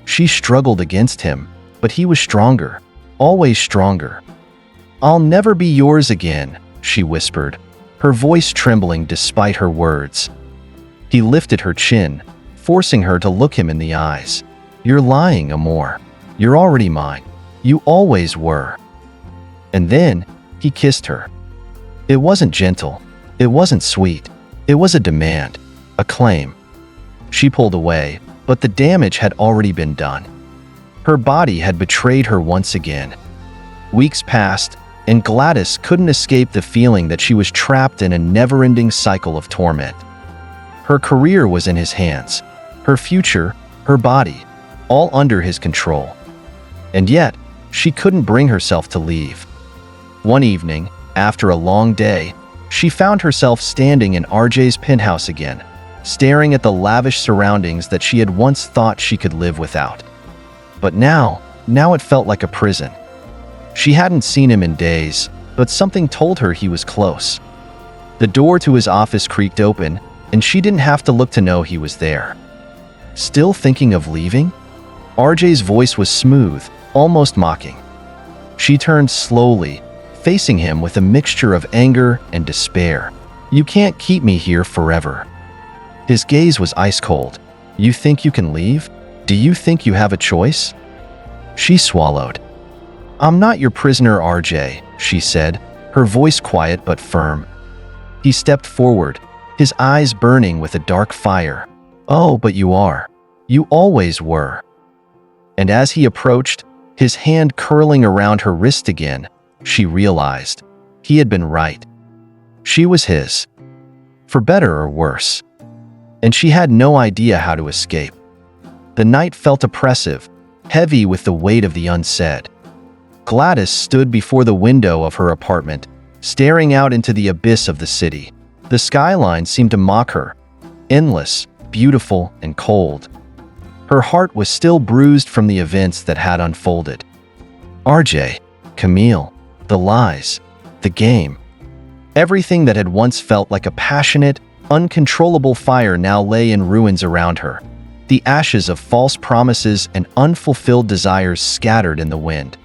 She struggled against him, but he was stronger, always stronger. "I'll never be yours again," she whispered, her voice trembling despite her words. He lifted her chin, forcing her to look him in the eyes. "You're lying, Amor. You're already mine. You always were." And then, he kissed her. It wasn't gentle. It wasn't sweet. It was a demand, a claim. She pulled away, but the damage had already been done. Her body had betrayed her once again. Weeks passed, and Gladys couldn't escape the feeling that she was trapped in a never-ending cycle of torment. Her career was in his hands, her future, her body, all under his control. And yet, she couldn't bring herself to leave. One evening, after a long day, she found herself standing in Arjay's penthouse again, staring at the lavish surroundings that she had once thought she could live without. But now it felt like a prison. She hadn't seen him in days, but something told her he was close. The door to his office creaked open, and she didn't have to look to know he was there. "Still thinking of leaving?" Arjay's voice was smooth, almost mocking. She turned slowly, facing him with a mixture of anger and despair. "You can't keep me here forever." His gaze was ice cold. "You think you can leave? Do you think you have a choice?" She swallowed. "I'm not your prisoner, Arjay," she said, her voice quiet but firm. He stepped forward, his eyes burning with a dark fire. "Oh, but you are. You always were." And as he approached, his hand curling around her wrist again, she realized he had been right. She was his, for better or worse. And she had no idea how to escape. The night felt oppressive, heavy with the weight of the unsaid. Gladys stood before the window of her apartment, staring out into the abyss of the city. The skyline seemed to mock her, endless, beautiful, and cold. Her heart was still bruised from the events that had unfolded. Arjay, Camille, the lies, the game. Everything that had once felt like a passionate, uncontrollable fire now lay in ruins around her. The ashes of false promises and unfulfilled desires scattered in the wind.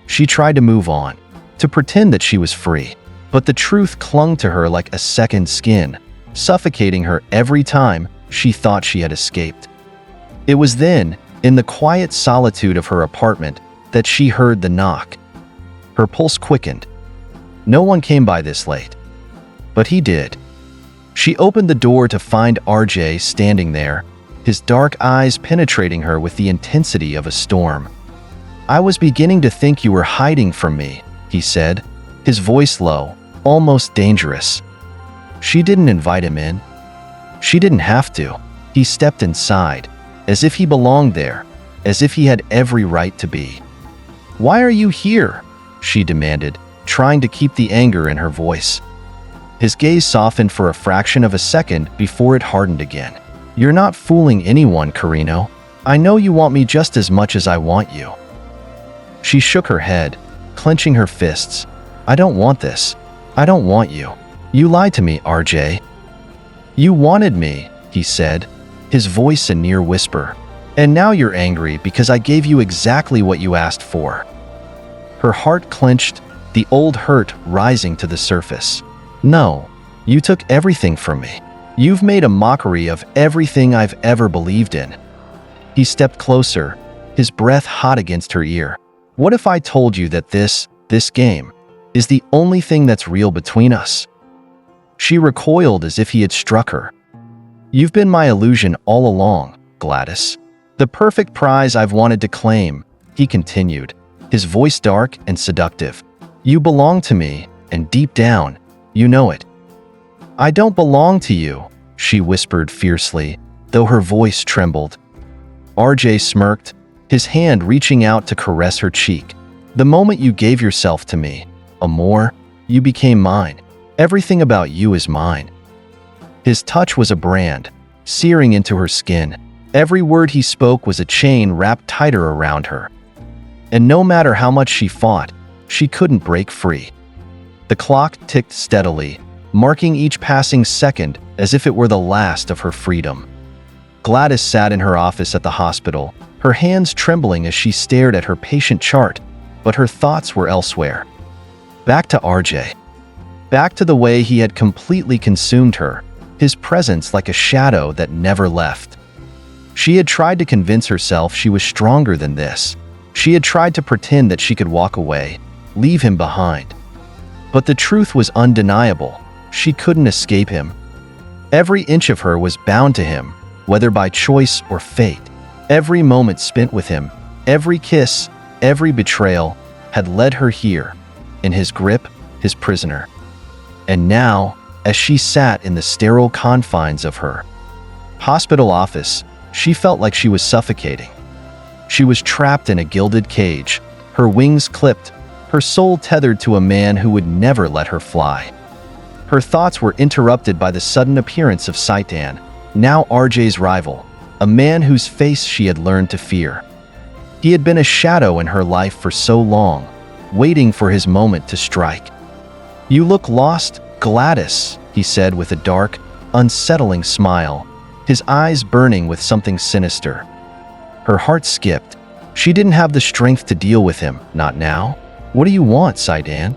She tried to move on, to pretend that she was free, but the truth clung to her like a second skin, suffocating her every time she thought she had escaped. It was then, in the quiet solitude of her apartment, that she heard the knock. Her pulse quickened. No one came by this late. But he did. She opened the door to find Arjay standing there, his dark eyes penetrating her with the intensity of a storm. "I was beginning to think you were hiding from me," he said, his voice low, almost dangerous. She didn't invite him in. She didn't have to. He stepped inside, as if he belonged there, as if he had every right to be. "Why are you here?" she demanded, trying to keep the anger in her voice. His gaze softened for a fraction of a second before it hardened again. "You're not fooling anyone, Carino. I know you want me just as much as I want you." She shook her head, clenching her fists. "I don't want this. I don't want you. You lied to me, Arjay." "You wanted me," he said, his voice a near whisper. "And now you're angry because I gave you exactly what you asked for." Her heart clenched, the old hurt rising to the surface. "No, you took everything from me. You've made a mockery of everything I've ever believed in." He stepped closer, his breath hot against her ear. "What if I told you that this game, is the only thing that's real between us?" She recoiled as if he had struck her. "You've been my illusion all along, Gladys. The perfect prize I've wanted to claim," he continued, his voice dark and seductive. "You belong to me, and deep down, you know it." "I don't belong to you," she whispered fiercely, though her voice trembled. Arjay smirked, his hand reaching out to caress her cheek. "The moment you gave yourself to me, Amor, you became mine. Everything about you is mine." His touch was a brand, searing into her skin. Every word he spoke was a chain wrapped tighter around her. And no matter how much she fought, she couldn't break free. The clock ticked steadily, marking each passing second as if it were the last of her freedom. Gladys sat in her office at the hospital, her hands trembling as she stared at her patient chart, but her thoughts were elsewhere. Back to Arjay. Back to the way he had completely consumed her, his presence like a shadow that never left. She had tried to convince herself she was stronger than this. She had tried to pretend that she could walk away, leave him behind. But the truth was undeniable. She couldn't escape him. Every inch of her was bound to him, whether by choice or fate. Every moment spent with him, every kiss, every betrayal, had led her here, in his grip, his prisoner. And now, as she sat in the sterile confines of her hospital office, she felt like she was suffocating. She was trapped in a gilded cage, her wings clipped, her soul tethered to a man who would never let her fly. Her thoughts were interrupted by the sudden appearance of Saitan, now Arjay's rival, a man whose face she had learned to fear. He had been a shadow in her life for so long, waiting for his moment to strike. "You look lost, Gladys," he said with a dark, unsettling smile, his eyes burning with something sinister. Her heart skipped. She didn't have the strength to deal with him, not now. "What do you want, Saidan?"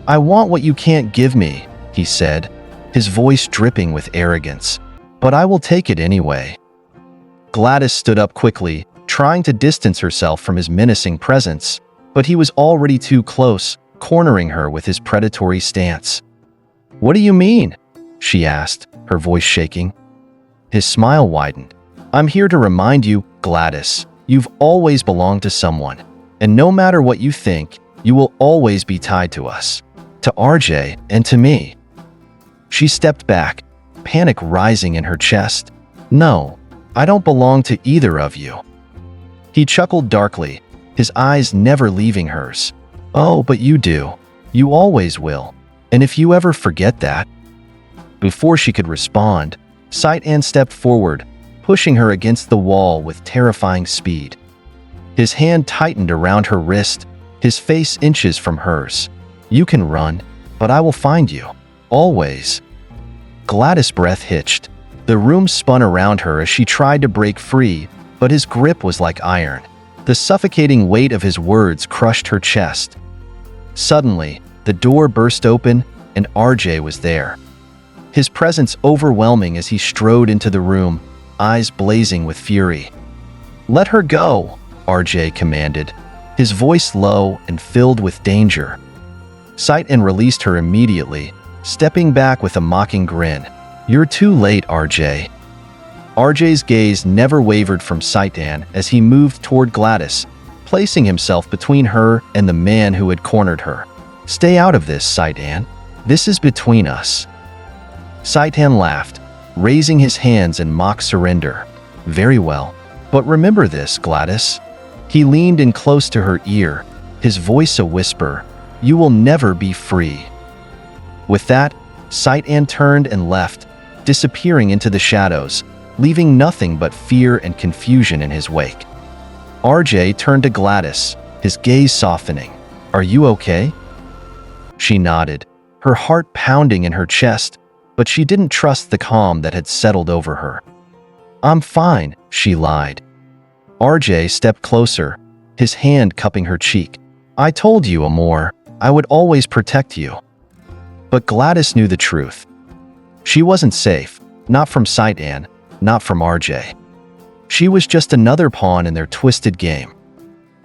"I want what you can't give me," he said, his voice dripping with arrogance. "But I will take it anyway." Gladys stood up quickly, trying to distance herself from his menacing presence, but he was already too close, cornering her with his predatory stance. "What do you mean?" she asked, her voice shaking. His smile widened. "I'm here to remind you, Gladys, you've always belonged to someone, and no matter what you think, you will always be tied to us, to Arjay and to me." She stepped back, panic rising in her chest. "No, I don't belong to either of you." He chuckled darkly, his eyes never leaving hers. "Oh, but you do. You always will. And if you ever forget that..." Before she could respond, Saidan stepped forward, pushing her against the wall with terrifying speed. His hand tightened around her wrist, his face inches from hers. "You can run, but I will find you. Always." Gladys' breath hitched. The room spun around her as she tried to break free, but his grip was like iron. The suffocating weight of his words crushed her chest. Suddenly, the door burst open and Arjay was there. His presence overwhelming as he strode into the room, eyes blazing with fury. "Let her go," Arjay commanded, his voice low and filled with danger. Saidan released her immediately, stepping back with a mocking grin. "You're too late, Arjay." Arjay's gaze never wavered from Saidan as he moved toward Gladys, placing himself between her and the man who had cornered her. "Stay out of this, Saidan. This is between us." Saidan laughed, raising his hands in mock surrender. "Very well. But remember this, Gladys." He leaned in close to her ear, his voice a whisper. "You will never be free." With that, Saidan turned and left, disappearing into the shadows, leaving nothing but fear and confusion in his wake. Arjay turned to Gladys, his gaze softening. "Are you okay?" She nodded, her heart pounding in her chest, but she didn't trust the calm that had settled over her. "I'm fine," she lied. Arjay stepped closer, his hand cupping her cheek. "I told you, Amor, I would always protect you." But Gladys knew the truth. She wasn't safe, not from Saidan, not from Arjay. She was just another pawn in their twisted game.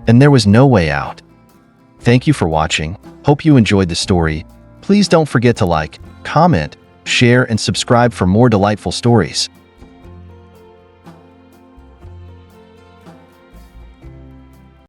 And there was no way out. Thank you for watching. Hope you enjoyed the story. Please don't forget to like, comment, share, and subscribe for more delightful stories.